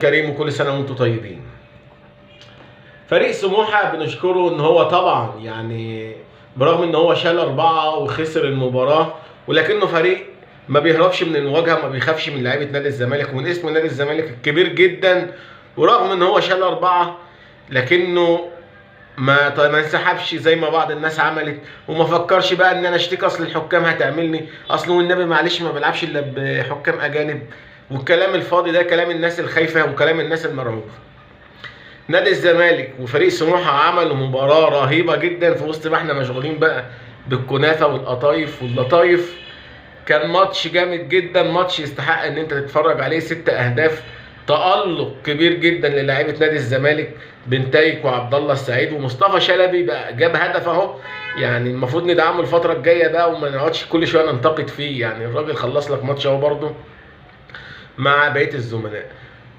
كريم وكل سنه وانتم طيبين. فريق سموحه بنشكره ان هو طبعا يعني برغم ان هو شال 4 وخسر المباراه، ولكنه فريق ما بيهربش من المواجهه، ما بيخافش من لعيبه نادي الزمالك ومن اسم نادي الزمالك الكبير جدا. ورغم ان هو شال 4 لكنه ما انسحبش زي ما بعض الناس عملت، وما فكرش بقى ان انا اشتكي اصل الحكام هتعملني، اصل والنبي معلش ما بلعبش الا بحكام اجانب، والكلام الفاضي ده كلام الناس الخايفه وكلام الناس المرعوبه. نادي الزمالك وفريق سموحه عملوا مباراه رهيبه جدا في وسط ما احنا مشغولين بقى بالكنافه والقطايف واللطايف. كان ماتش جامد جدا، ماتش يستحق ان انت تتفرج عليه. 6 اهداف، تألق كبير جدا للاعيبه نادي الزمالك، بنتايك وعبد الله السعيد ومصطفى شلبي بقى جاب هدف اهو. يعني المفروض ندعمه الفتره الجايه بقى وما نقعدش كل شويه ننتقد فيه، يعني الراجل خلص لك ماتش اهو برضه مع بقيه الزملاء.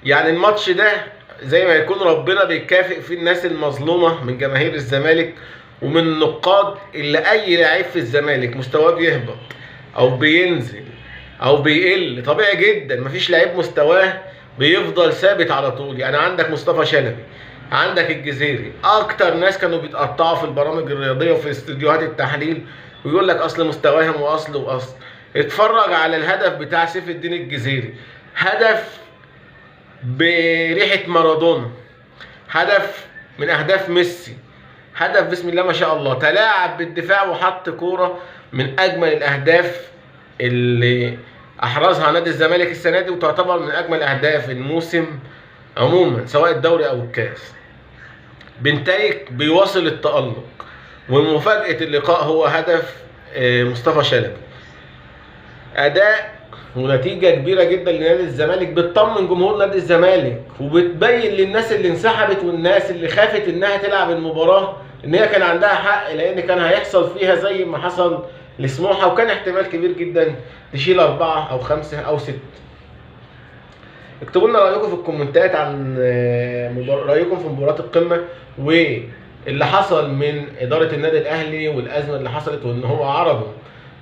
يعني الماتش ده زي ما يكون ربنا بيكافئ فيه الناس المظلومه من جماهير الزمالك ومن النقاد، اللي اي لعيب في الزمالك مستواه بيهبط او بينزل او بيقل طبيعي جدا، مفيش لعيب مستواه بيفضل ثابت على طول. يعني عندك مصطفى شلبي، عندك الجزيري، اكتر ناس كانوا بيتقطعوا في البرامج الرياضيه وفي استديوهات التحليل ويقول لك اصل مستواهم واصل. اتفرج على الهدف بتاع سيف الدين الجزيري، هدف بريحه مارادونا، هدف من اهداف ميسي، هدف بسم الله ما شاء الله، تلاعب بالدفاع وحط كوره من اجمل الاهداف اللي احرزها نادي الزمالك السنه دي، وتعتبر من اجمل اهداف الموسم عموما سواء الدوري او الكاس. بنتايك بيواصل التألق، ومفاجأة اللقاء هو هدف مصطفى شلبي. اداء ونتيجه كبيره جدا لنادي الزمالك، بتطمن جمهور نادي الزمالك وبتبين للناس اللي انسحبت والناس اللي خافت انها تلعب المباراه ان هي كان عندها حق، لان كان هيحصل فيها زي ما حصل لسموحه، وكان احتمال كبير جدا تشيل 4 أو 5 أو 6. اكتبوا لنا رايكم في الكومنتات عن رايكم في مباراه القمه واللي حصل من اداره النادي الاهلي والازمه اللي حصلت، وان هو عرضوا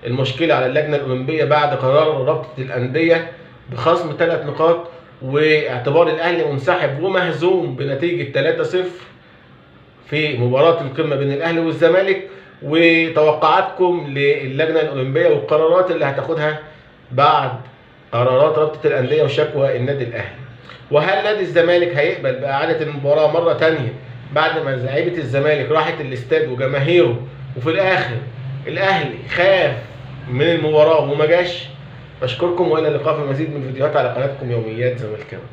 المشكله على اللجنه الاولمبيه بعد قرار رابطه الانديه بخصم 3 نقاط، واعتبار الاهلي منسحب ومهزوم بنتيجه 3-0 في مباراه القمه بين الاهلي والزمالك، وتوقعاتكم للجنه الاولمبيه والقرارات اللي هتاخدها بعد قرارات رابطه الانديه وشكوى النادي الاهلي. وهل نادي الزمالك هيقبل باعاده المباراه مره ثانيه بعد ما لعيبه الزمالك راحت الاستاد وجماهيره وفي الاخر الاهلي خاف من المباراه وما جاش؟ بشكركم والى اللقاء في مزيد من الفيديوهات على قناتكم يوميات زملكاوي.